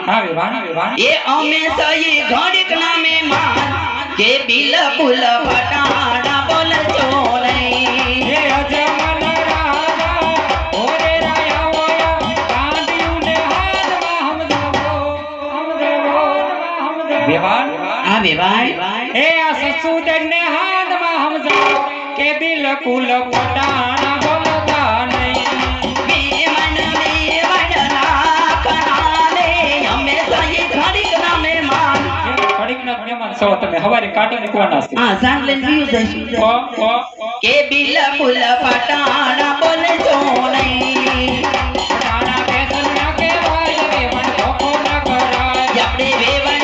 ये अमे सही घड़िक नामे मान के बिल्कुल फटाड़ा बोल जो नहीं ये अजमल राजा ओरे राया होया गांधी ने हाथ में हम देवो विवान हां विवान ए आ ससुदन ने हाथ में हम जाओ के बिल्कुल फटाड़ा बोलता नहीं बेमन ना कनाले अमे सही घड़िक नामे मान घड़िक ना मेहमान सो તમે હવારે કાઢી મૂકવાના છે हां સાંગલેન પીયું જઈશું के बिल्कुल फटाड़ा बोल जो नहीं ફટાડા બેસન ના કહેવાય વેવણ ધોકો ના કરાય આપણે વેવણ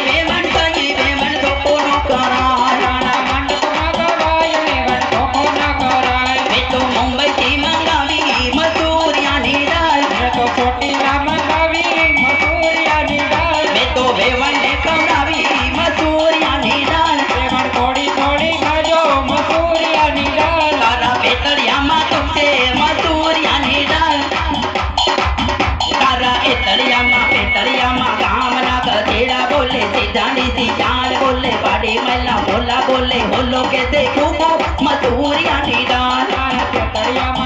સજી વેવણ ધોકો ન કરાય ફટાડા મંડપ ના કરાય વેવણ ધોકો ના કરાય મેં તો મુંબઈ થી મંગાવી મસૂરિયાની દાળ મેં તો ચોટીલા મંગાવી મસૂરિયાની દાળ મેં તો વેવણ ને ખવડાવી મસૂરિયાની દાળ વેવણ થોડી થોડી ખાજો મસૂરિયાની દાળ તારા પેતળિયામાં તુમસે મસૂરિયાની દાળ તારા પેતળિયામાં ગામના ગધેડા બોલે સીધાની સીધાણ બોલે પાડી મહિલા બોલા બોલે હોલો કે તે ખૂબ મસૂરિયાની દાળ તળિયામાં